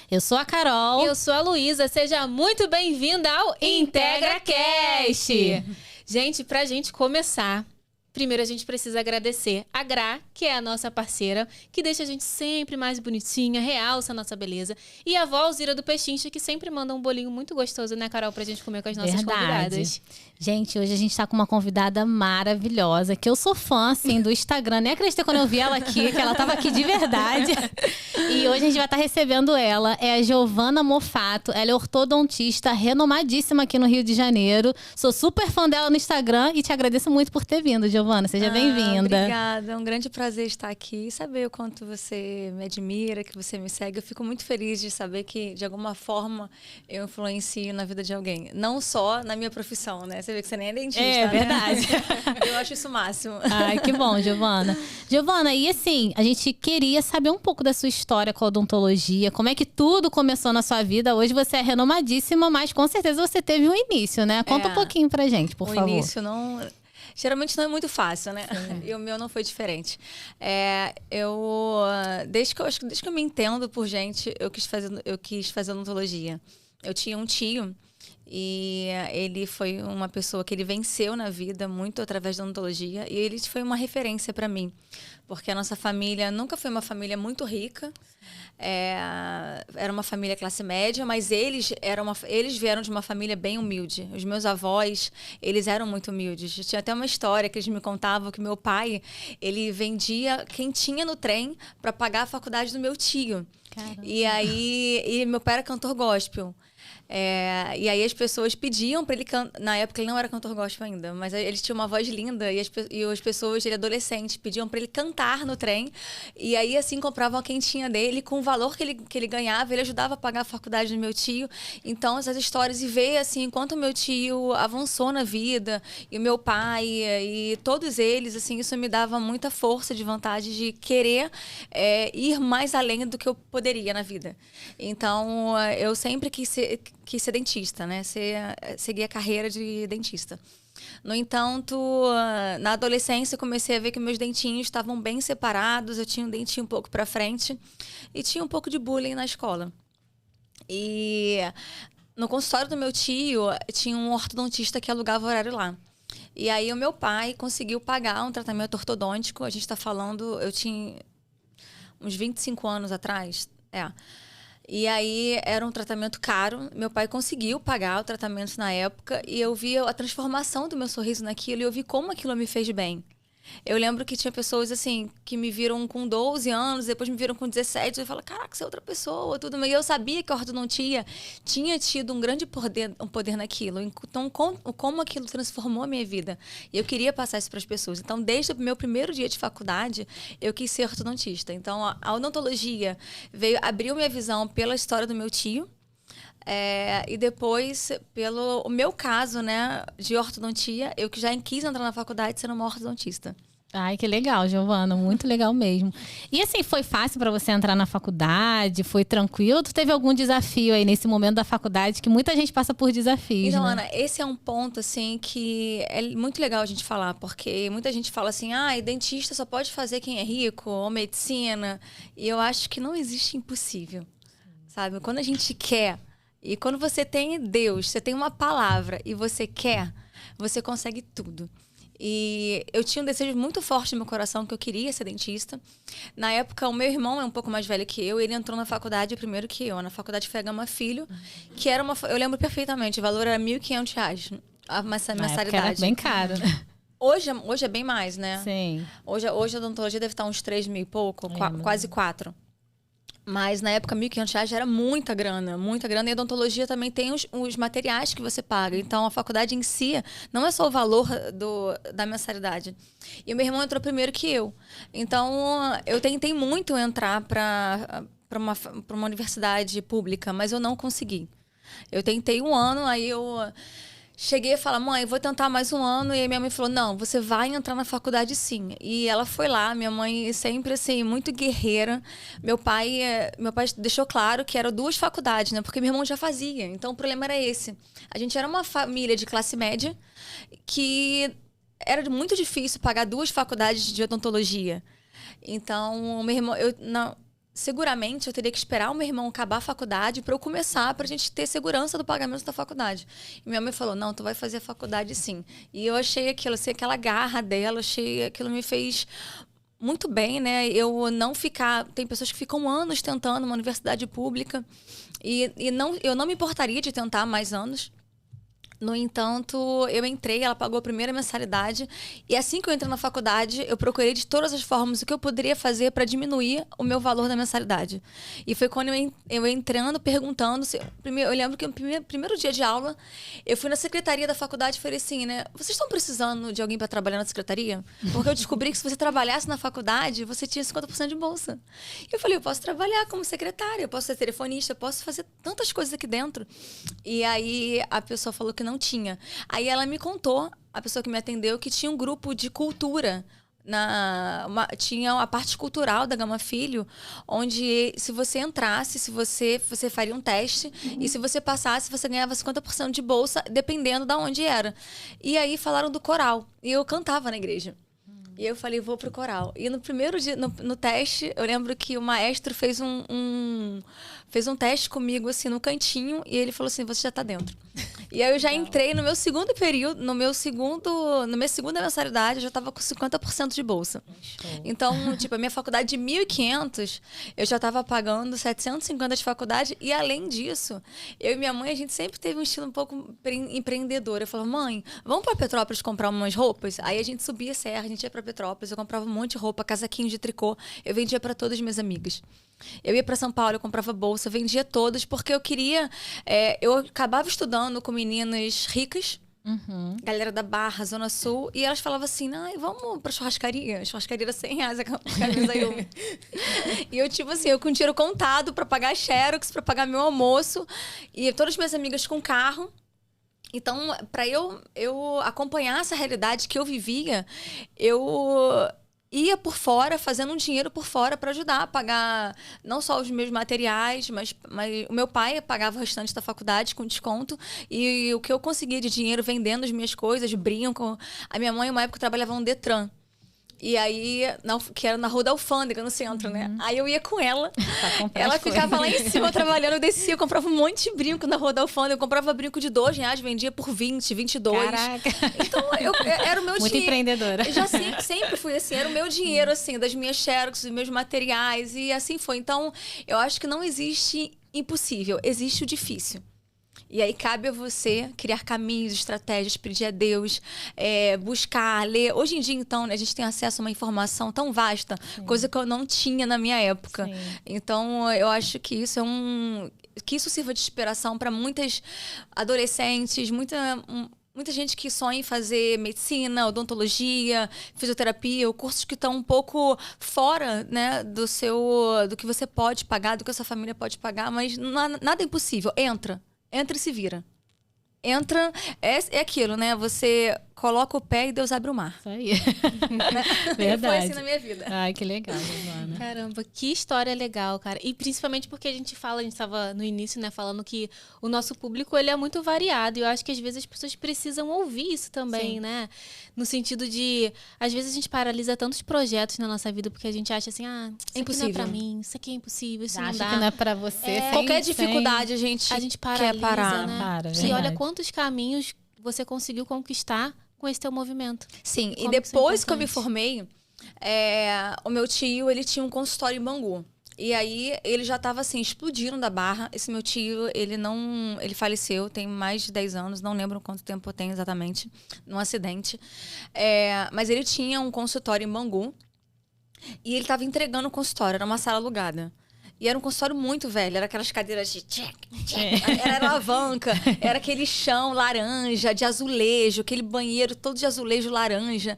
Eu sou a Carol. Eu sou a Luísa. Seja muito bem-vinda ao IntegraCast. Gente, pra gente começar, primeiro a gente precisa agradecer a Gra, que é a nossa parceira, que deixa a gente sempre mais bonitinha, realça a nossa beleza. E a avó Alzira do Pechincha, que sempre manda um bolinho muito gostoso, né, Carol, pra gente comer com as nossas convidadas. Gente, hoje a gente tá com uma convidada maravilhosa, que eu sou fã, assim, do Instagram. Nem acreditei quando eu vi ela aqui, que ela tava aqui de verdade. E hoje a gente vai estar recebendo ela. É a Giovana Mofato. Ela é ortodontista renomadíssima aqui no Rio de Janeiro. Sou super fã dela no Instagram e te agradeço muito por ter vindo, Giovana. Seja bem-vinda. Obrigada. É um grande prazer estar aqui e saber o quanto você me admira, que você me segue. Eu fico muito feliz de saber que, de alguma forma, eu influencio na vida de alguém. Não só na minha profissão, né? Você vê que você nem é dentista, É verdade. Né? Eu acho isso o máximo. Ai, que bom, Giovana. Giovana, e assim, a gente queria saber um pouco da sua história com a odontologia. Como é que tudo começou na sua vida? Hoje você é renomadíssima, mas com certeza você teve um início, né? Conta um pouquinho pra gente, por favor. O início não... Geralmente não é muito fácil, né? Sim. E o meu não foi diferente. Desde que eu me entendo por gente, eu quis fazer odontologia. Eu tinha um tio e ele foi uma pessoa que ele venceu na vida muito através da odontologia e ele foi uma referência para mim, porque a nossa família nunca foi uma família muito rica. Era uma família classe média, mas eles vieram de uma família bem humilde. Os meus avós, eles eram muito humildes. Tinha até uma história que eles me contavam que meu pai, ele vendia quentinha no trem para pagar a faculdade do meu tio. Caramba. E meu pai era cantor gospel. E aí as pessoas pediam para ele cantar. Na época ele não era cantor gospel ainda, mas ele tinha uma voz linda e as pessoas, ele adolescente, pediam para ele cantar no trem. E aí assim compravam a quentinha dele com o valor que ele ganhava, ele ajudava a pagar a faculdade do meu tio. Então essas histórias, e ver assim, enquanto o meu tio avançou na vida, e o meu pai, e todos eles, assim, isso me dava muita força de vontade de querer ir mais além do que eu poderia na vida. Então eu sempre quis ser dentista, né? Seguir a carreira de dentista. No entanto, na adolescência, eu comecei a ver que meus dentinhos estavam bem separados, eu tinha um dentinho um pouco para frente e tinha um pouco de bullying na escola. E no consultório do meu tio, tinha um ortodontista que alugava horário lá. E aí o meu pai conseguiu pagar um tratamento ortodôntico, a gente está falando, eu tinha uns 25 anos atrás, E aí era um tratamento caro. Meu pai conseguiu pagar o tratamento na época e eu vi a transformação do meu sorriso naquilo e eu vi como aquilo me fez bem. Eu lembro que tinha pessoas assim que me viram com 12 anos, depois me viram com 17, e eu falo, caraca, você é outra pessoa, tudo. E eu sabia que a ortodontia tinha tido um grande poder naquilo. Então, como aquilo transformou a minha vida. E eu queria passar isso para as pessoas. Então, desde o meu primeiro dia de faculdade, eu quis ser ortodontista. Então, a odontologia abriu minha visão pela história do meu tio. E depois, pelo o meu caso, né, de ortodontia, eu que já quis entrar na faculdade sendo uma ortodontista. Ai, que legal, Giovana. Muito legal mesmo. E assim, foi fácil para você entrar na faculdade? Foi tranquilo? Ou tu teve algum desafio aí nesse momento da faculdade? Que muita gente passa por desafios, então, né? Ana, esse é um ponto, assim, que é muito legal a gente falar. Porque muita gente fala assim, dentista só pode fazer quem é rico, ou medicina. E eu acho que não existe impossível, sabe? Quando a gente quer... E quando você tem Deus, você tem uma palavra e você quer, você consegue tudo. E eu tinha um desejo muito forte no meu coração que eu queria ser dentista. Na época, o meu irmão é um pouco mais velho que eu, ele entrou na faculdade primeiro que eu. Na faculdade foi a Gama Filho, que era eu lembro perfeitamente, o valor era R$1.500, a mensalidade. Era bem caro. Hoje é bem mais, né? Sim. Hoje a odontologia deve estar uns 3 mil e pouco, quase 4. Mas na época, R$1.500 já era muita grana. E a odontologia também tem os materiais que você paga. Então, a faculdade em si não é só o valor da mensalidade. E o meu irmão entrou primeiro que eu. Então, eu tentei muito entrar para uma universidade pública, mas eu não consegui. Eu tentei um ano, aí eu... Cheguei a falar, mãe, vou tentar mais um ano. E aí minha mãe falou, não, você vai entrar na faculdade sim. E ela foi lá, minha mãe sempre assim, muito guerreira. Meu pai deixou claro que eram 2 faculdades, né? Porque meu irmão já fazia. Então o problema era esse. A gente era uma família de classe média que era muito difícil pagar 2 faculdades de odontologia. Então, meu irmão, seguramente eu teria que esperar o meu irmão acabar a faculdade para eu começar, pra gente ter segurança do pagamento da faculdade. E minha mãe falou, não, tu vai fazer a faculdade sim. E eu achei aquilo, assim, aquela garra dela, achei aquilo me fez muito bem, né? Eu não ficar... Tem pessoas que ficam anos tentando uma universidade pública e não, eu não me importaria de tentar mais anos. No entanto, eu entrei, ela pagou a primeira mensalidade e assim que eu entrei na faculdade, eu procurei de todas as formas o que eu poderia fazer para diminuir o meu valor da mensalidade. E foi quando eu entrando, perguntando, eu lembro que no primeiro dia de aula, eu fui na secretaria da faculdade e falei assim, né, vocês estão precisando de alguém para trabalhar na secretaria? Porque eu descobri que se você trabalhasse na faculdade, você tinha 50% de bolsa. E eu falei, eu posso trabalhar como secretária, eu posso ser telefonista, eu posso fazer tantas coisas aqui dentro. E aí a pessoa falou que não tinha. Aí ela me contou, a pessoa que me atendeu, que tinha um grupo de cultura. Tinha a parte cultural da Gama Filho, onde se você entrasse, você faria um teste, e se você passasse, você ganhava 50% de bolsa, dependendo de onde era. E aí falaram do coral. E eu cantava na igreja. E eu falei, vou pro coral. E no primeiro dia, no teste, eu lembro que o maestro fez um teste comigo, assim, no cantinho, e ele falou assim, você já tá dentro. E aí eu já entrei no meu segundo período, na minha segunda mensalidade, eu já tava com 50% de bolsa. Então, tipo, a minha faculdade de 1.500, eu já tava pagando 750 de faculdade, e além disso, eu e minha mãe, a gente sempre teve um estilo um pouco empreendedor. Eu falava, mãe, vamos pra Petrópolis comprar umas roupas? Aí a gente subia a serra, a gente ia pra Petrópolis, eu comprava um monte de roupa, casaquinho de tricô, eu vendia para todas as minhas amigas. Eu ia para São Paulo, eu comprava bolsa, vendia todas, porque eu queria... eu acabava estudando com meninas ricas, galera da Barra, Zona Sul, e elas falavam assim, vamos pra churrascaria? A churrascaria era R$100 a camisa. E eu, tipo assim, eu com dinheiro contado para pagar xerox, para pagar meu almoço, e todas as minhas amigas com carro. Então, para eu acompanhar essa realidade que eu vivia, eu ia por fora, fazendo um dinheiro por fora para ajudar a pagar não só os meus materiais, mas o meu pai pagava o restante da faculdade com desconto, e o que eu conseguia de dinheiro vendendo as minhas coisas, brinco. A minha mãe, uma época, trabalhava no Detran. E aí, que era na Rua da Alfândega, no centro, né? Aí eu ia com ela. Ela ficava lá em cima trabalhando, eu descia, eu comprava um monte de brinco na Rua da Alfândega. Eu comprava brinco de R$2, vendia por 20, 22. Caraca! Então, era o meu Muito dinheiro. empreendedora. Eu já sempre fui assim, era o meu dinheiro, assim, das minhas xerox, dos meus materiais, e assim foi. Então, eu acho que não existe impossível, existe o difícil. E aí cabe a você criar caminhos, estratégias, pedir a Deus, buscar, ler. Hoje em dia, então, né, a gente tem acesso a uma informação tão vasta, coisa que eu não tinha na minha época. Sim. Então, eu acho que isso que isso sirva de inspiração para muitas adolescentes, muita gente que sonha em fazer medicina, odontologia, fisioterapia, ou cursos que estão um pouco fora, né, do que você pode pagar, do que a sua família pode pagar, mas nada é impossível. Entra e se vira. Entra, é aquilo, né? Você coloca o pé e Deus abre o mar. Isso aí. Verdade. Foi assim na minha vida. Ai, que legal, Giovana. Caramba, que história legal, cara. E principalmente porque a gente estava no início, né, falando que o nosso público, ele é muito variado. E eu acho que às vezes as pessoas precisam ouvir isso também, né? No sentido de, às vezes a gente paralisa tantos projetos na nossa vida porque a gente acha assim, isso aqui não é pra mim, isso aqui é impossível, isso não dá. Que não é pra você. Qualquer dificuldade a gente paralisa, quer parar, né? E olha verdade. quantos caminhos você conseguiu conquistar com esse teu movimento. Sim, e depois que eu me formei, o meu tio, ele tinha um consultório em Bangu. E aí, ele já estava assim, explodindo da Barra. Esse meu tio, ele faleceu, tem mais de 10 anos, não lembro quanto tempo eu tenho exatamente, num acidente. Mas ele tinha um consultório em Bangu e ele estava entregando o consultório, era uma sala alugada. E era um consultório muito velho, era aquelas cadeiras de era alavanca, era aquele chão laranja, de azulejo, aquele banheiro todo de azulejo laranja.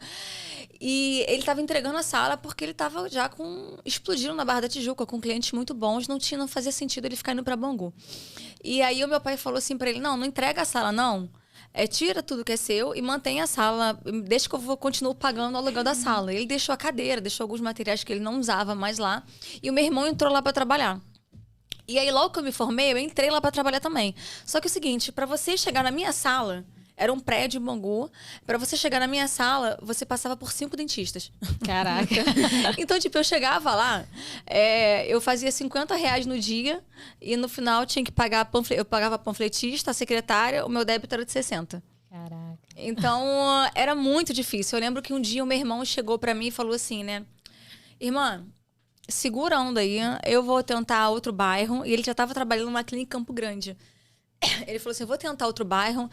E ele estava entregando a sala porque ele estava já explodindo na Barra da Tijuca, com clientes muito bons, não fazia sentido ele ficar indo para Bangu. E aí o meu pai falou assim para ele, não entrega a sala não, tira tudo que é seu e mantém a sala, deixa que eu continuo pagando o aluguel da sala. Ele deixou a cadeira, deixou alguns materiais que ele não usava mais lá, e o meu irmão entrou lá para trabalhar. E aí logo que eu me formei, eu entrei lá para trabalhar também. Só que é o seguinte, para você chegar na minha sala, Era um prédio em Bangu. Pra você chegar na minha sala, você passava por 5 dentistas. Caraca. Então, tipo, eu chegava lá, eu fazia R$50 no dia e no final tinha que pagar eu pagava a panfletista, a secretária, o meu débito era de 60. Caraca. Então, era muito difícil. Eu lembro que um dia o meu irmão chegou pra mim e falou assim, né? Irmã, segura a onda aí, eu vou tentar outro bairro. E ele já estava trabalhando numa clínica em Campo Grande. Ele falou assim, eu vou tentar outro bairro.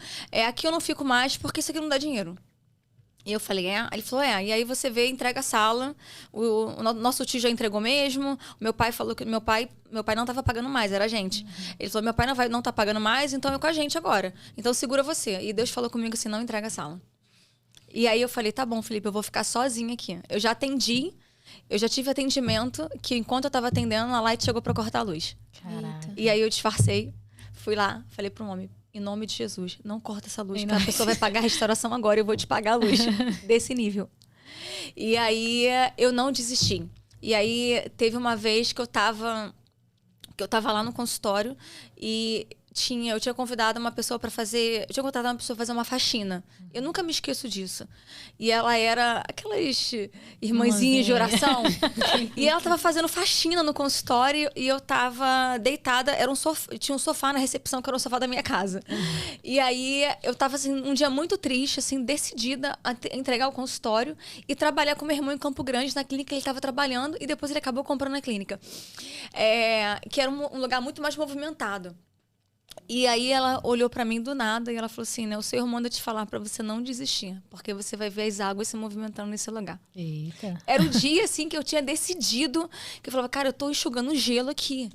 Aqui eu não fico mais porque isso aqui não dá dinheiro. E eu falei, Ele falou, e aí você vê, entrega a sala. O nosso tio já entregou mesmo. Meu pai falou que meu pai não estava pagando mais, era a gente. Ele falou, meu pai não tá pagando mais, então é com a gente agora. Então segura você. E Deus falou comigo assim, não entrega a sala. E aí eu falei, tá bom, Felipe, eu vou ficar sozinha aqui. Eu já tive atendimento que enquanto eu estava atendendo, a Light chegou para cortar a luz. Caraca. E aí eu disfarcei, fui lá, falei pro homem, em nome de Jesus, não corta essa luz, porque a pessoa vai pagar a restauração agora e eu vou te pagar a luz desse nível. E aí eu não desisti. E aí teve uma vez que eu tava lá no consultório e eu tinha convidado uma pessoa para fazer uma faxina. Eu nunca me esqueço disso. E ela era aquelas irmãzinhas de oração. E ela tava fazendo faxina no consultório e eu tava deitada. Tinha um sofá na recepção, que era o sofá da minha casa. E aí eu tava assim, um dia muito triste, assim, decidida a entregar o consultório e trabalhar com meu irmão em Campo Grande, na clínica que ele tava trabalhando. E depois ele acabou comprando a clínica. Que era um lugar muito mais movimentado. E aí ela olhou pra mim do nada e ela falou assim, né? O Senhor manda te falar pra você não desistir, porque você vai ver as águas se movimentando nesse lugar. Eita. Era o dia, assim, que eu tinha decidido, que eu falava, cara, eu tô enxugando gelo aqui.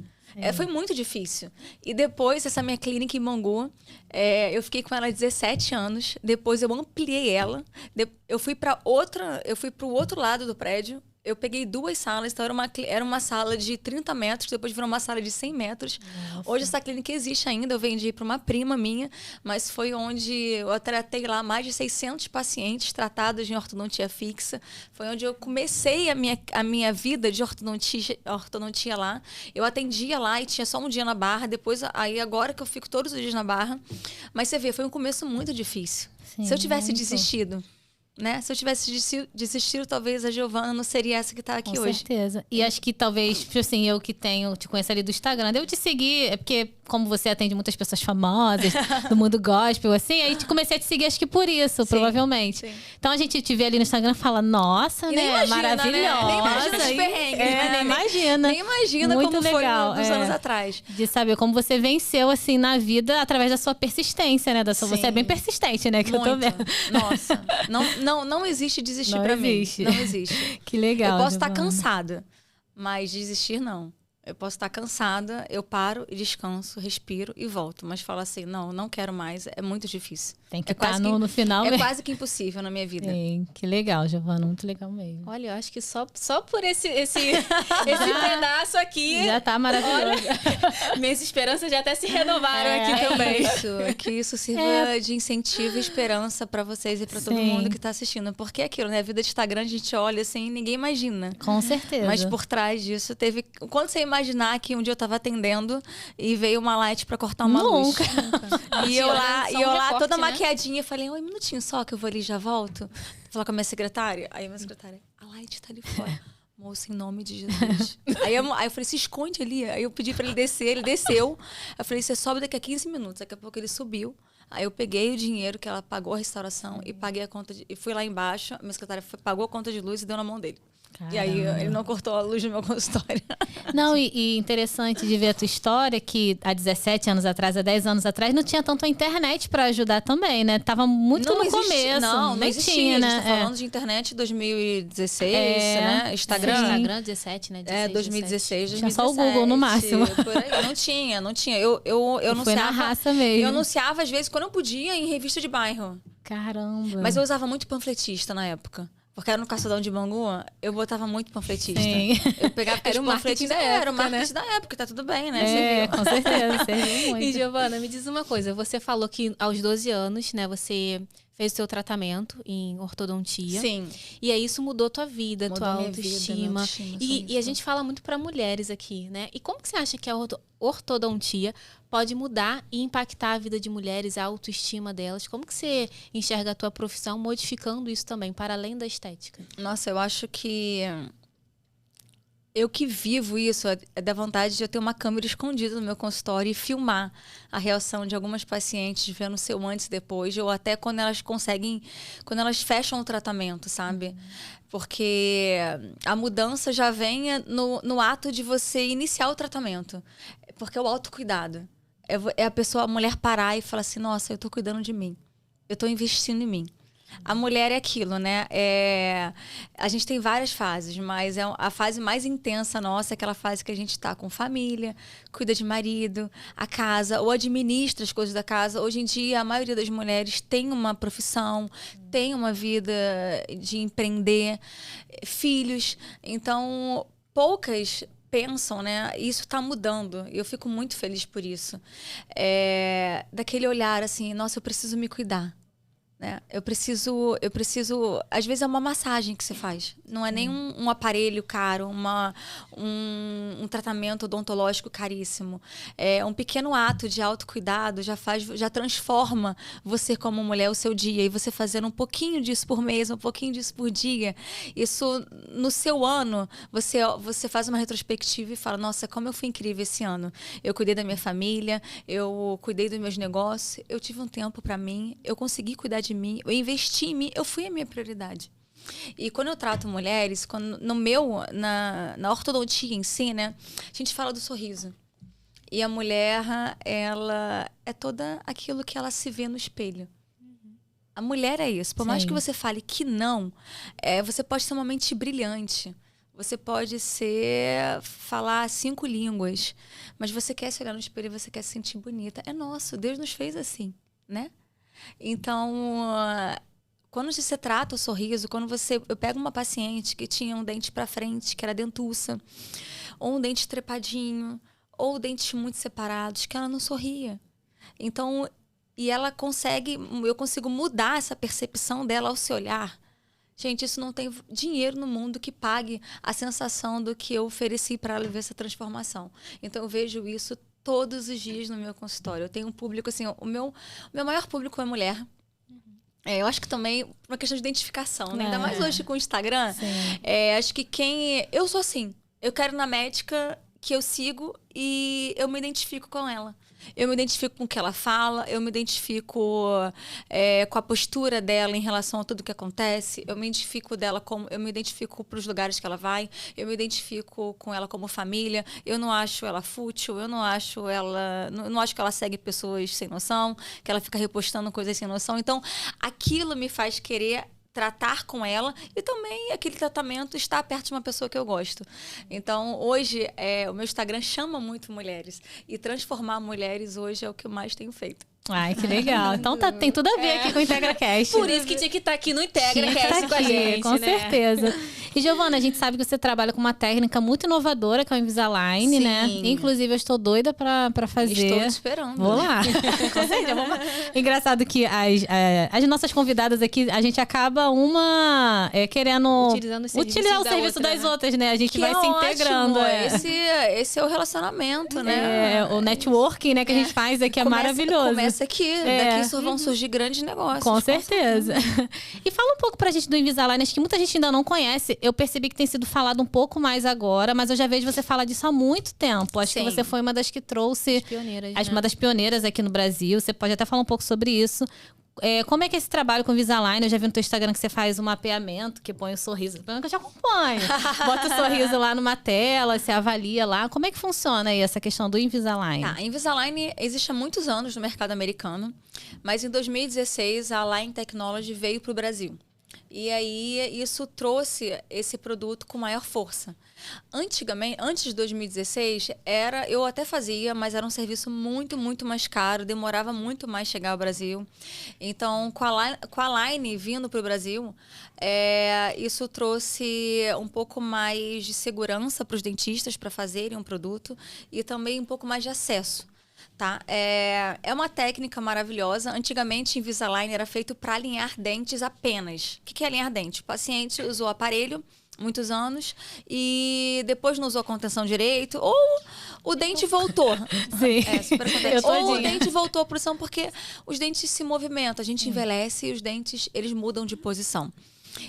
Foi muito difícil. E depois, essa minha clínica em Bangu, eu fiquei com ela 17 anos. Depois eu ampliei ela. Eu fui pro outro lado do prédio. Eu peguei 2 salas, então era uma sala de 30 metros, depois virou uma sala de 100 metros. Nossa. Hoje essa clínica existe ainda, eu vendi para uma prima minha, mas foi onde eu tratei lá mais de 600 pacientes tratados em ortodontia fixa. Foi onde eu comecei a minha vida de ortodontia lá. Eu atendia lá e tinha só um dia na Barra, depois agora que eu fico todos os dias na Barra. Mas você vê, foi um começo muito difícil. Sim, se eu tivesse desistido... Né? Se eu tivesse desistido, talvez a Giovana não seria essa que tá aqui hoje. Com certeza. E acho que talvez, tipo assim, eu que te conheço ali do Instagram, eu te segui, porque como você atende muitas pessoas famosas do mundo gospel, assim, aí comecei a te seguir, acho que por isso, provavelmente. Sim. Então a gente te vê ali no Instagram e fala, nossa, e né? Imagina, maravilhosa. Né? Nem imagina os perrengues, né? Nem imagina. Nem imagina muito como legal, foi uns anos atrás. De saber como você venceu, assim, na vida através da sua persistência, né? Você é bem persistente, né? Que muito. eu tô vendo. Nossa. Não existe desistir pra mim. Não existe. Que legal. Eu posso estar cansada, mas desistir não. Eu posso estar cansada, eu paro e descanso, respiro e volto. Mas falo assim, não quero mais, é muito difícil. Tem que estar no final É mesmo. quase que impossível na minha vida. Sim, que legal, Giovana, muito legal mesmo. Olha, eu acho que só por esse pedaço aqui... Já tá maravilhoso. Olha, minhas esperanças já até se renovaram aqui também. Que isso sirva de incentivo e esperança pra vocês e pra todo mundo que tá assistindo. Porque é aquilo, né? A vida de Instagram, a gente olha assim, ninguém imagina. Com certeza. Mas por trás disso, teve... Quando você imaginar que um dia eu tava atendendo e veio uma Light pra cortar uma luz. E eu lá toda maquiadinha, falei, um minutinho só que eu vou ali e já volto. Vou falar com a minha secretária. Aí a minha secretária, a Light tá ali fora. Moça, em nome de Jesus. Aí eu falei, se esconde ali. Aí eu pedi pra ele descer, ele desceu. Eu falei, você sobe daqui a 15 minutos. Daqui a pouco ele subiu. Aí eu peguei o dinheiro que ela pagou a restauração e paguei a conta e fui lá embaixo. A minha secretária pagou a conta de luz e deu na mão dele. Caramba. E aí ele não cortou a luz do meu consultório. Não, e interessante de ver a tua história, que há 17 anos atrás, há 10 anos atrás, não tinha tanto a internet pra ajudar também, né? Tava muito no começo. Não existia, tinha, né? A gente tá falando de internet 2016, né? Instagram. Sim. Instagram 17, né? 16, 2016, 2017. Tinha só o Google no máximo. Por aí. Não tinha. Eu anunciava. Foi na raça mesmo. Eu anunciava, às vezes, quando eu podia, em revista de bairro. Caramba. Mas eu usava muito panfletista na época. Porque era no Caçadão de Bangu, eu botava muito panfletista. Sim. Eu pegava era o marketing da época, era o marketing da época, tá tudo bem, né? Com certeza, serviu muito. E Giovana, me diz uma coisa, você falou que aos 12 anos, né, você fez o seu tratamento em ortodontia. Sim. E aí isso mudou tua vida, Mudou tua minha autoestima. vida, minha autoestima, E a gente fala muito para mulheres aqui, né? E como que você acha que a ortodontia pode mudar e impactar a vida de mulheres, a autoestima delas? Como que você enxerga a tua profissão modificando isso também, para além da estética? Nossa, eu acho que eu que vivo isso, é da vontade de eu ter uma câmera escondida no meu consultório e filmar a reação de algumas pacientes, vendo o seu antes e depois, ou até quando elas quando elas fecham o tratamento, sabe? Porque a mudança já vem no ato de você iniciar o tratamento. Porque é o autocuidado. É a mulher parar e falar assim, nossa, eu tô cuidando de mim. Eu tô investindo em mim. A mulher é aquilo, né? A gente tem várias fases, mas a fase mais intensa nossa é aquela fase que a gente tá com família, cuida de marido, a casa, ou administra as coisas da casa. Hoje em dia, a maioria das mulheres tem uma profissão, tem uma vida de empreender, filhos. Então, poucas pensam, né? Isso está mudando. E eu fico muito feliz por isso. Daquele olhar assim, nossa, eu preciso me cuidar. Né? Eu preciso. Às vezes é uma massagem que você faz. Não é nem um aparelho caro, um tratamento odontológico caríssimo. É um pequeno ato de autocuidado já transforma você como mulher o seu dia. E você fazendo um pouquinho disso por mês, um pouquinho disso por dia. Isso, no seu ano, você faz uma retrospectiva e fala, nossa, como eu fui incrível esse ano. Eu cuidei da minha família, eu cuidei dos meus negócios, eu tive um tempo para mim, eu consegui cuidar de mim, eu investi em mim, eu fui a minha prioridade. E quando eu trato mulheres, na ortodontia em si, né, a gente fala do sorriso. E a mulher, ela é toda aquilo que ela se vê no espelho. A mulher é isso. Por mais que você fale que não, você pode ser uma mente brilhante. Você pode falar 5 línguas, mas você quer se olhar no espelho e você quer se sentir bonita. É nosso, Deus nos fez assim, né? Então, quando você trata o sorriso, eu pego uma paciente que tinha um dente para frente, que era dentuça, ou um dente trepadinho, ou dentes muito separados, que ela não sorria. Então, eu consigo mudar essa percepção dela ao se olhar. Gente, isso não tem dinheiro no mundo que pague a sensação do que eu ofereci para ela ver essa transformação. Então, eu vejo isso todos os dias no meu consultório. Eu tenho um público, assim, o meu maior público é mulher. Eu acho que também uma questão de identificação, né? Ainda mais hoje com o Instagram. Acho que eu sou assim. Eu quero ir na médica que eu sigo e eu me identifico com ela. Eu me identifico com o que ela fala, eu me identifico com a postura dela em relação a tudo que acontece, eu me identifico para os lugares que ela vai, eu me identifico com ela como família, eu não acho ela fútil, eu não acho que ela segue pessoas sem noção, que ela fica repostando coisas sem noção. Então, aquilo me faz querer tratar com ela e também aquele tratamento estar perto de uma pessoa que eu gosto. Então, hoje, o meu Instagram chama muito mulheres. E transformar mulheres hoje é o que eu mais tenho feito. Ai, que legal. Então tem tudo a ver aqui com o IntegraCast. Por isso que tinha que estar aqui no IntegraCast com a gente, com certeza. E, Giovana, a gente sabe que você trabalha com uma técnica muito inovadora, que é o Invisalign, né? Inclusive, eu estou doida pra fazer. Estou te esperando. Vou lá. Com certeza. Engraçado que as nossas convidadas aqui, a gente acaba querendo utilizar o serviço das outras, né? A gente vai se integrando. Esse é o relacionamento, né? O networking, né, que a gente faz aqui é maravilhoso. Começa aqui. Daqui só vão surgir grandes negócios. Com certeza. E fala um pouco pra gente do Invisalign. Acho que muita gente ainda não conhece. Eu percebi que tem sido falado um pouco mais agora, mas eu já vejo você falar disso há muito tempo. Acho que você foi uma das que trouxe... Uma das pioneiras aqui no Brasil. Você pode até falar um pouco sobre isso. Como é que é esse trabalho com o Invisalign? Eu já vi no teu Instagram que você faz um mapeamento, que põe o sorriso. Pelo menos que eu te acompanho. Bota o sorriso lá numa tela, você avalia lá. Como é que funciona aí essa questão do Invisalign? Invisalign existe há muitos anos no mercado americano, mas em 2016 a Align Technology veio para o Brasil. E aí isso trouxe esse produto com maior força. Antigamente, antes de 2016, eu até fazia, mas era um serviço muito, muito mais caro, demorava muito mais chegar ao Brasil. Então, com a Align vindo para o Brasil, isso trouxe um pouco mais de segurança para os dentistas para fazerem um produto e também um pouco mais de acesso. Tá? É uma técnica maravilhosa. Antigamente, Invisalign era feito para alinhar dentes apenas. O que é alinhar dente? O paciente usou o aparelho muitos anos e depois não usou a contenção direito, ou o dente voltou. Sim. Super acontece. Ou o todinha. dente voltou à posição porque os dentes se movimentam. A gente envelhece e os dentes, eles mudam de posição.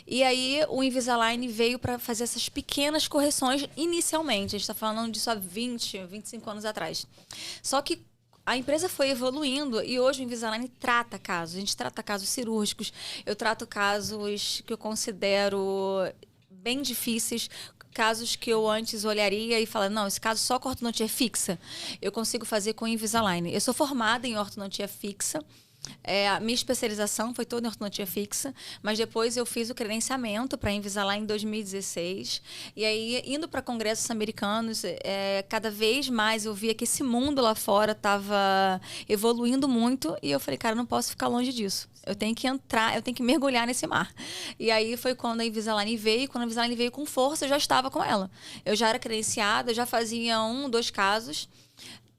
E aí, o Invisalign veio para fazer essas pequenas correções inicialmente. A gente está falando disso há 20, 25 anos atrás. Só que a empresa foi evoluindo e hoje o Invisalign trata casos. A gente trata casos cirúrgicos. Eu trato casos que eu considero bem difíceis, casos que eu antes olharia e falaria, não, esse caso só com ortodontia fixa. Eu consigo fazer com Invisalign. Eu sou formada em ortodontia fixa. A minha especialização foi toda em ortodontia fixa, mas depois eu fiz o credenciamento para Invisalign em 2016. E aí, indo para congressos americanos, cada vez mais eu via que esse mundo lá fora estava evoluindo muito e eu falei, cara, eu não posso ficar longe disso. Eu tenho que entrar, eu tenho que mergulhar nesse mar. E aí foi quando a Invisalign veio. Quando a Invisalign veio com força, eu já estava com ela. Eu já era credenciada, eu já fazia 1, 2 casos.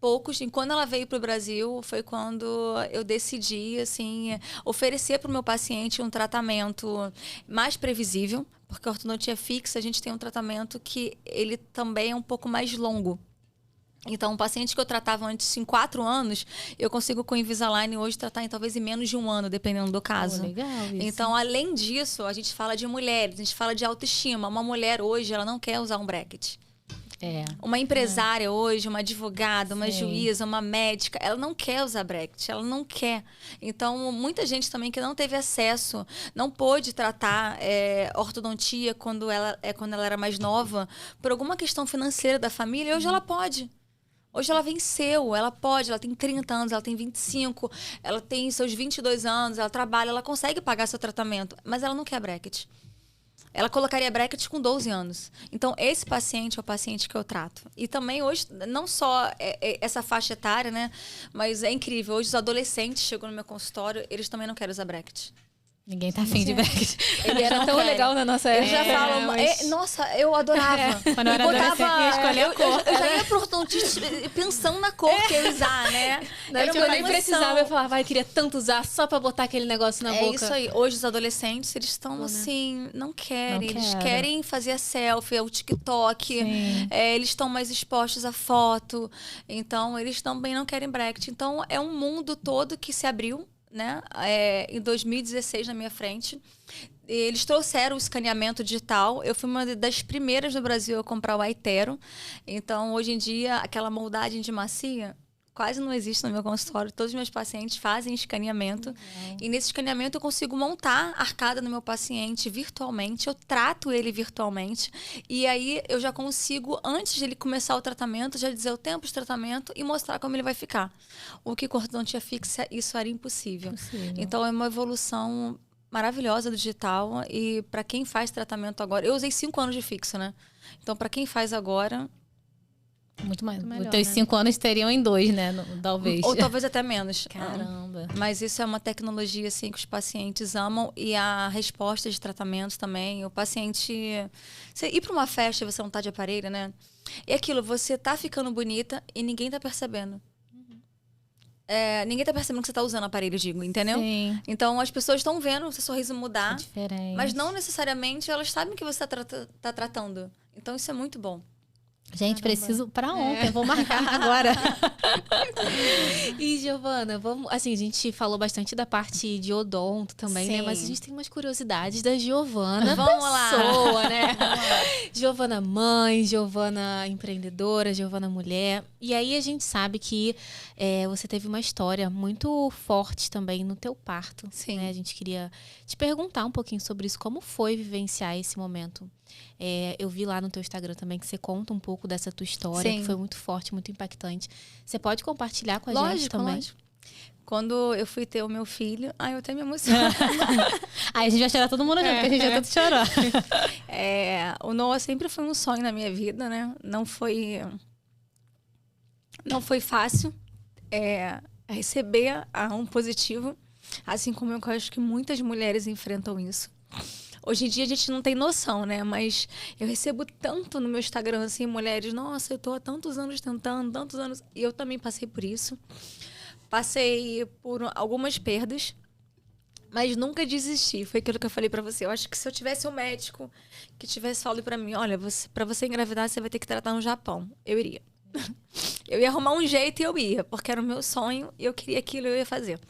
Poucos. E quando ela veio para o Brasil, foi quando eu decidi, assim, oferecer para o meu paciente um tratamento mais previsível, porque a ortodontia fixa, a gente tem um tratamento que ele também é um pouco mais longo. Então, um paciente que eu tratava antes em 4 anos, eu consigo com o Invisalign hoje tratar talvez em menos de 1 ano, dependendo do caso. Legal isso. Então, além disso, a gente fala de mulheres, a gente fala de autoestima. Uma mulher hoje, ela não quer usar um bracket. Uma empresária hoje, uma advogada, uma juíza, uma médica, ela não quer usar bracket, ela não quer. Então, muita gente também que não teve acesso, não pôde tratar ortodontia quando ela era mais nova, por alguma questão financeira da família, hoje ela pode. Hoje ela venceu, ela pode, ela tem 30 anos, ela tem 25, ela tem seus 22 anos, ela trabalha, ela consegue pagar seu tratamento, mas ela não quer bracket. Ela colocaria bracket com 12 anos. Então, esse paciente é o paciente que eu trato. E também hoje, não só essa faixa etária, né? Mas é incrível. Hoje, os adolescentes chegam no meu consultório, eles também não querem usar bracket. Ninguém tá afim de bracket. Ele era tão legal na nossa época. Eles já falam, nossa, eu adorava. Quando eu era adolescente, eu ia escolher a cor. Eu já ia pro ortodontista pensando na cor que eu ia usar, né? Eu nem precisava, eu falava, eu queria tanto usar só pra botar aquele negócio na boca. É isso aí. Hoje os adolescentes, eles estão assim, não querem. Eles querem fazer a selfie, o TikTok. Eles estão mais expostos à foto. Então, eles também não querem bracket. Então, é um mundo todo que se abriu, né? Em 2016, na minha frente. Eles trouxeram o escaneamento digital. Eu fui uma das primeiras no Brasil a comprar o iTero. Então, hoje em dia, aquela moldagem de macia quase não existe no meu consultório. Todos os meus pacientes fazem escaneamento. E nesse escaneamento eu consigo montar a arcada no meu paciente virtualmente. Eu trato ele virtualmente. E aí eu já consigo, antes de ele começar o tratamento, já dizer o tempo de tratamento e mostrar como ele vai ficar. O que com ortodontia fixa, isso era impossível. Então é uma evolução maravilhosa do digital. E para quem faz tratamento agora... Eu usei 5 anos de fixo, né? Então, para quem faz agora... Muito mais. Melhor, Os teus 5 anos teriam em 2, né? Talvez. Ou talvez até menos. Caramba. Mas isso é uma tecnologia assim, que os pacientes amam. E a resposta de tratamento também. O paciente... Você ir para uma festa e você não tá de aparelho, né? É aquilo, você tá ficando bonita e ninguém tá percebendo. Ninguém tá percebendo que você tá usando aparelho, digo, entendeu? Sim. Então, as pessoas estão vendo o seu sorriso mudar. É diferente. Mas não necessariamente elas sabem que você tá tratando. Então, isso é muito bom. Gente, preciso pra ontem. Vou marcar agora. E, Giovana, vamos... Assim, a gente falou bastante da parte de odonto também, né? Sim. Mas a gente tem umas curiosidades da Giovana Vamos lá. pessoa, né? Giovana mãe, Giovana empreendedora, Giovana mulher. E aí a gente sabe que você teve uma história muito forte também no teu parto. Sim. Né? A gente queria te perguntar um pouquinho sobre isso. Como foi vivenciar esse momento? Eu vi lá no teu Instagram também que você conta um pouco dessa tua história, Sim. que foi muito forte, muito impactante. Você pode compartilhar com a gente Lógico, também? lógico. Quando eu fui ter o meu filho... Ai, eu até me emociono. Aí a gente vai chorar todo mundo junto, porque a gente já tanto chorou. O Noah sempre foi um sonho na minha vida, né? Não foi fácil receber um positivo, assim como eu acho que muitas mulheres enfrentam isso. Hoje em dia a gente não tem noção, né? Mas eu recebo tanto no meu Instagram, assim, mulheres, nossa, eu tô há tantos anos tentando, tantos anos. E eu também passei por isso. Passei por algumas perdas, mas nunca desisti. Foi aquilo que eu falei pra você. Eu acho que se eu tivesse um médico que tivesse falado pra mim, olha, pra você engravidar, você vai ter que tratar no Japão. Eu iria. Eu ia arrumar um jeito e eu ia, porque era o meu sonho e eu queria aquilo, eu ia fazer.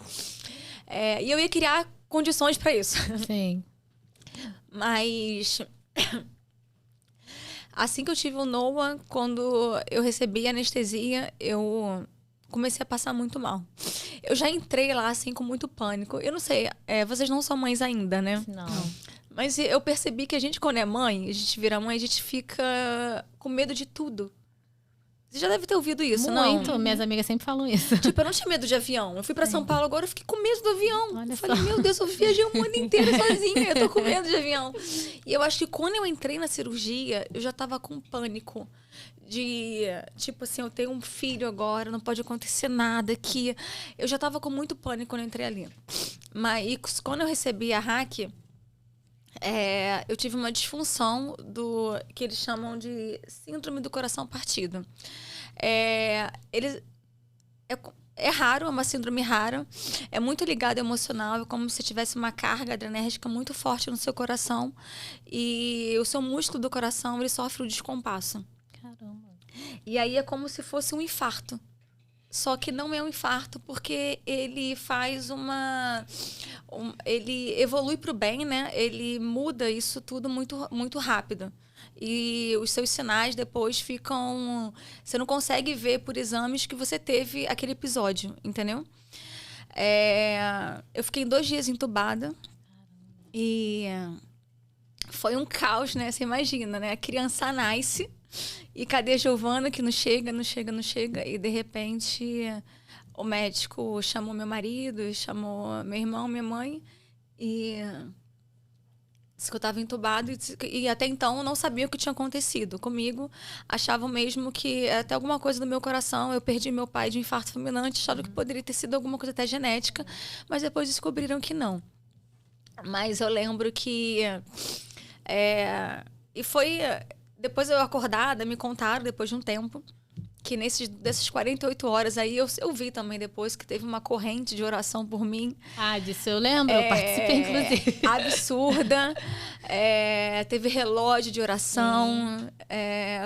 E eu ia criar condições pra isso. Sim. Mas assim que eu tive o Noah, quando eu recebi anestesia, eu comecei a passar muito mal. Eu já entrei lá, assim, com muito pânico. Eu não sei, vocês não são mães ainda, né? Não. Mas eu percebi que a gente, quando é mãe, a gente vira mãe, a gente fica com medo de tudo. Você já deve ter ouvido isso, não? Muito. Minhas amigas sempre falam isso. Tipo, eu não tinha medo de avião. Eu fui pra São Paulo agora, eu fiquei com medo do avião. Olha Eu falei, só. meu Deus, eu viajei o mundo inteiro sozinha, eu tô com medo de avião. E eu acho que quando eu entrei na cirurgia, eu já tava com pânico. De, tipo assim, eu tenho um filho agora, não pode acontecer nada aqui. Eu já tava com muito pânico quando eu entrei ali. Mas quando eu recebi a hack, eu tive uma disfunção do que eles chamam de síndrome do coração partido. É raro, é uma síndrome rara, é muito ligado ao emocional, é como se tivesse uma carga adrenérgica muito forte no seu coração e o seu músculo do coração ele sofre o descompasso. Caramba. E aí é como se fosse um infarto. Só que não é um infarto, porque ele faz ele evolui para o bem, né? Ele muda isso tudo muito, muito rápido. E os seus sinais depois ficam... Você não consegue ver por exames que você teve aquele episódio, entendeu? Eu fiquei 2 dias entubada. E foi um caos, né? Você imagina, né? A criança nasce... E cadê a Giovana que não chega, não chega, não chega? E de repente o médico chamou meu marido, chamou meu irmão, minha mãe e disse que eu estava entubado e até então não sabia o que tinha acontecido comigo. Achavam mesmo que até alguma coisa do meu coração, eu perdi meu pai de infarto fulminante, achavam que poderia ter sido alguma coisa até genética, mas depois descobriram que não. Mas eu lembro que e foi depois eu acordada, me contaram depois de um tempo que dessas 48 horas aí, eu vi também depois que teve uma corrente de oração por mim. Ah, disso eu lembro, eu participei, inclusive. Absurda. Teve relógio de oração.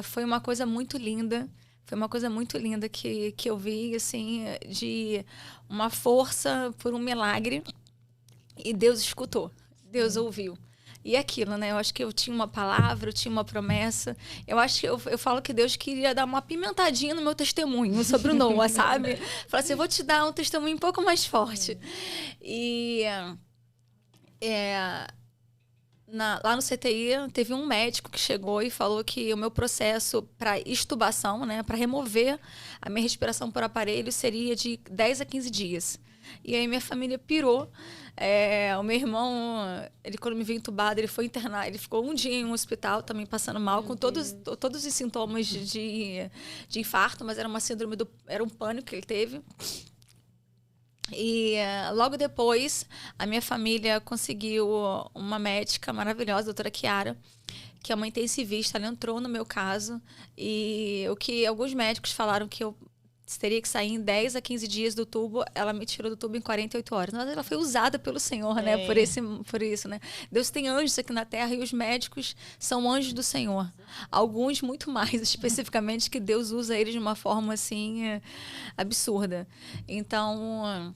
Foi uma coisa muito linda. Foi uma coisa muito linda que eu vi, assim, de uma força por um milagre. E Deus escutou. Deus ouviu. E aquilo, né? Eu acho que eu tinha uma palavra, eu tinha uma promessa. Eu acho que eu falo que Deus queria dar uma apimentadinha no meu testemunho sobre o Noah, sabe? Falar assim, eu vou te dar um testemunho um pouco mais forte. E lá no CTI, teve um médico que chegou e falou que o meu processo para extubação, né? Para remover a minha respiração por aparelho, seria de 10 a 15 dias. E aí minha família pirou. O meu irmão, ele quando me viu entubado, ele foi internar, ele ficou um dia em um hospital também passando mal, com todos os sintomas de infarto, mas era uma síndrome era um pânico que ele teve. E logo depois, a minha família conseguiu uma médica maravilhosa, a doutora Chiara, que é uma intensivista, ela entrou no meu caso, e o que alguns médicos falaram que eu teria que sair em 10 a 15 dias do tubo, ela me tirou do tubo em 48 horas. Mas ela foi usada pelo Senhor, né? Por isso, né? Deus tem anjos aqui na Terra e os médicos são anjos do Senhor. Alguns muito mais, especificamente, que Deus usa eles de uma forma, assim, absurda. Então,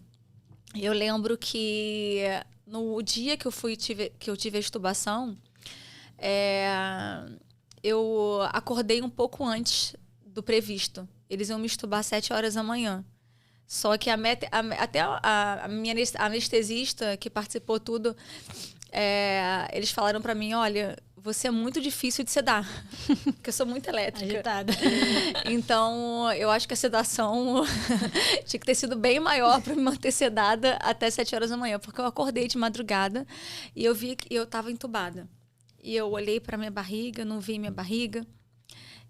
eu lembro que no dia que eu tive a extubação, eu acordei um pouco antes do previsto. Eles iam me extubar às 7 horas da manhã. Só que até a minha anestesista, que participou tudo, eles falaram pra mim, olha, você é muito difícil de sedar, porque eu sou muito elétrica. Agitada. Então, eu acho que a sedação tinha que ter sido bem maior para me manter sedada até 7 horas da manhã, porque eu acordei de madrugada e eu vi que eu estava entubada. E eu olhei para minha barriga, não vi minha barriga,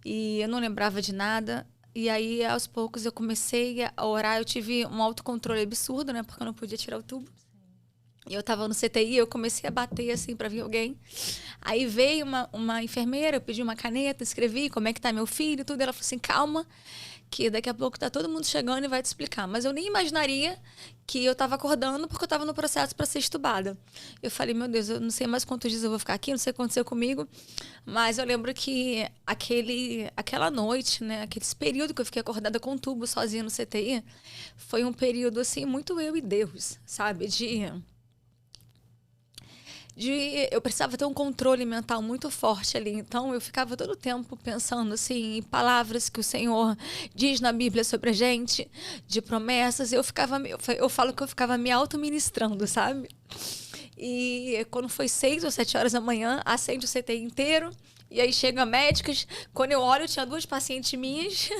e eu não lembrava de nada. E aí, aos poucos, eu comecei a orar. Eu tive um autocontrole absurdo, né? Porque eu não podia tirar o tubo. E eu tava no CTI, eu comecei a bater assim pra vir alguém. Aí veio uma enfermeira, eu pedi uma caneta, escrevi como é que tá meu filho, tudo. Ela falou assim, calma, que daqui a pouco tá todo mundo chegando e vai te explicar. Mas eu nem imaginaria que eu tava acordando porque eu tava no processo para ser estubada. Eu falei, meu Deus, eu não sei mais quantos dias eu vou ficar aqui, não sei o que aconteceu comigo. Mas eu lembro que aquela noite, né, aquele período que eu fiquei acordada com um tubo sozinha no CTI, foi um período assim, muito eu e Deus, sabe? Eu precisava ter um controle mental muito forte ali. Então, eu ficava todo o tempo pensando assim, em palavras que o Senhor diz na Bíblia sobre a gente, de promessas. Eu falo que eu ficava me auto-ministrando, sabe? E quando foi 6 ou 7 horas da manhã, acende o CTI inteiro. E aí chegam médicas. Quando eu olho, tinha 2 pacientes minhas.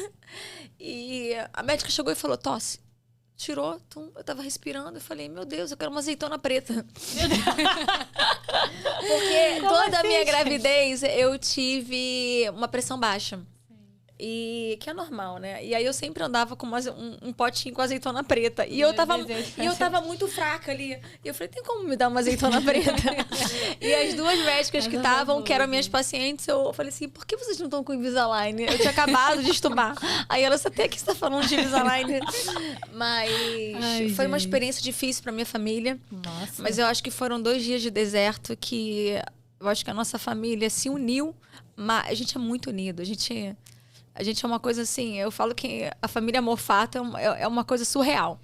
E a médica chegou e falou, tosse. Tirou, eu tava respirando e falei, meu Deus, eu quero uma azeitona preta. Porque toda a minha gravidez eu tive uma pressão baixa. E que é normal, né? E aí eu sempre andava com um potinho com azeitona preta. E eu tava muito fraca ali. E eu falei, tem como me dar uma azeitona preta? E as 2 médicas que estavam, que eram minhas pacientes, eu falei assim, por que vocês não estão com Invisalign? Eu tinha acabado de estubar. Aí elas, até que você tá falando de Invisalign. Mas foi uma experiência difícil pra minha família. Nossa. Mas eu acho que foram 2 dias de deserto que eu acho que a nossa família se uniu. Mas a gente é muito unido. A gente é uma coisa assim, eu falo que a família Moffat é uma coisa surreal.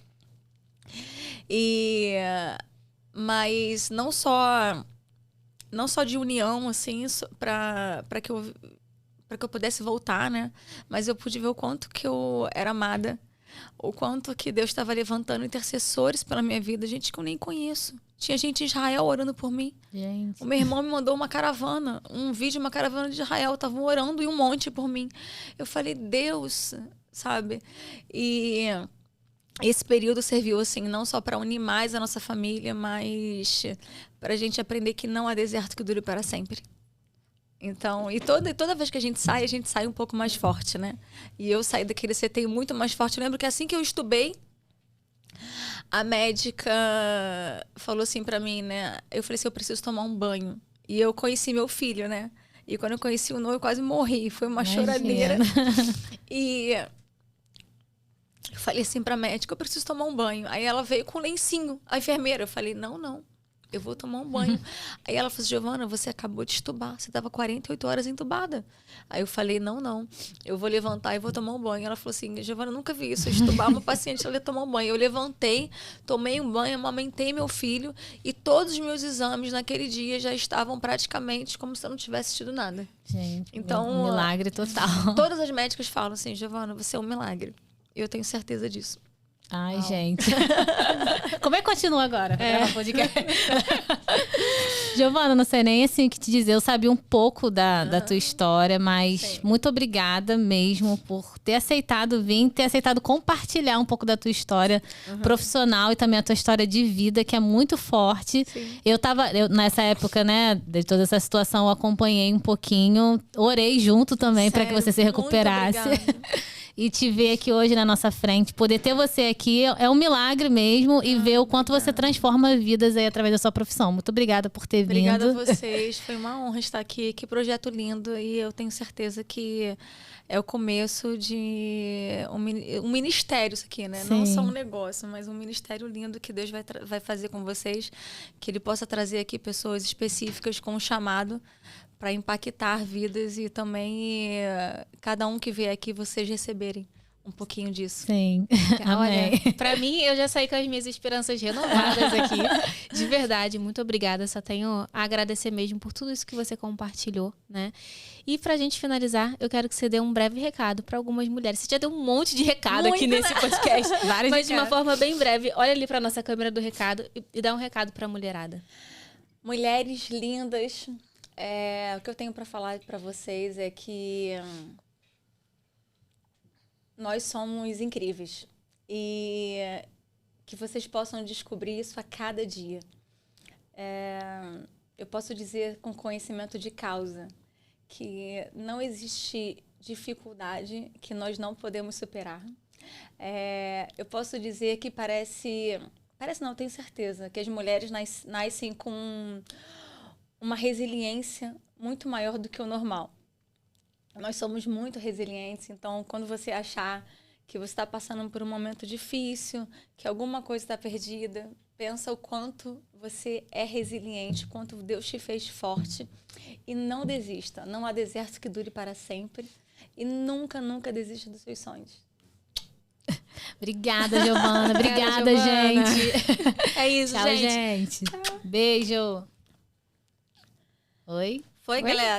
Mas não só de união, assim, para que eu pudesse voltar, né? Mas eu pude ver o quanto que eu era amada, o quanto que Deus estava levantando intercessores pela minha vida, gente que eu nem conheço. Tinha gente em Israel orando por mim. Gente. O meu irmão me mandou uma caravana, um vídeo de uma caravana de Israel. Estavam orando e um monte por mim. Eu falei, Deus, sabe? E esse período serviu, assim, não só para unir mais a nossa família, mas para a gente aprender que não há deserto que dure para sempre. Então, e toda vez que a gente sai um pouco mais forte, né? E eu saí daquele CTI muito mais forte. Eu lembro que assim que eu estubei, a médica falou assim pra mim, né? Eu falei assim, eu preciso tomar um banho. E eu conheci meu filho, né? E quando eu conheci o Noah, eu quase morri. Foi uma choradeira. E eu falei assim pra médica, eu preciso tomar um banho. Aí ela veio com um lencinho, a enfermeira. Eu falei, não. Eu vou tomar um banho. Aí ela falou assim, Giovana, você acabou de estubar. Você estava 48 horas entubada. Aí eu falei, não. Eu vou levantar e vou tomar um banho. Ela falou assim, Giovana, nunca vi isso. Estubar uma paciente, ela ia tomar um banho. Eu levantei, tomei um banho, amamentei meu filho. E todos os meus exames naquele dia já estavam praticamente como se eu não tivesse tido nada. Gente, então, um milagre total. Todas as médicas falam assim, Giovana, você é um milagre. Eu tenho certeza disso. Ai, gente. Como é que continua agora? Giovana, não sei nem assim o que te dizer. Eu sabia um pouco da tua história, mas muito obrigada mesmo por ter aceitado vir, ter aceitado compartilhar um pouco da tua história profissional e também a tua história de vida, que é muito forte. Sim. Eu nessa época, né, de toda essa situação, eu acompanhei um pouquinho, orei junto também para que você se recuperasse. E te ver aqui hoje na nossa frente, poder ter você aqui é um milagre mesmo e ver o quanto você transforma vidas aí através da sua profissão. Muito obrigada por ter vindo. Obrigada a vocês, foi uma honra estar aqui. Que projeto lindo e eu tenho certeza que é o começo de um ministério isso aqui, né? Sim. Não só um negócio, mas um ministério lindo que Deus vai fazer com vocês, que Ele possa trazer aqui pessoas específicas com um chamado para impactar vidas e também cada um que vier aqui vocês receberem um pouquinho disso. Sim. Olha, pra mim, eu já saí com as minhas esperanças renovadas aqui. De verdade, muito obrigada. Só tenho a agradecer mesmo por tudo isso que você compartilhou, né? E pra gente finalizar, eu quero que você dê um breve recado para algumas mulheres. Você já deu um monte de recado aqui nesse podcast. Mas de uma forma bem breve. Olha ali pra nossa câmera do recado e dá um recado pra mulherada. Mulheres lindas, o que eu tenho para falar para vocês é que nós somos incríveis e que vocês possam descobrir isso a cada dia. Eu posso dizer com conhecimento de causa que não existe dificuldade que nós não podemos superar. Eu posso dizer que parece Parece não, eu tenho certeza que as mulheres nascem com uma resiliência muito maior do que o normal. Nós somos muito resilientes, então quando você achar que você está passando por um momento difícil, que alguma coisa está perdida, pensa o quanto você é resiliente, quanto Deus te fez forte. E não desista. Não há deserto que dure para sempre. E nunca, nunca desista dos seus sonhos. Obrigada, Giovana. Obrigada, Giovana. gente. É isso, Tchau, gente. gente. Beijo. Oi? Foi, galera?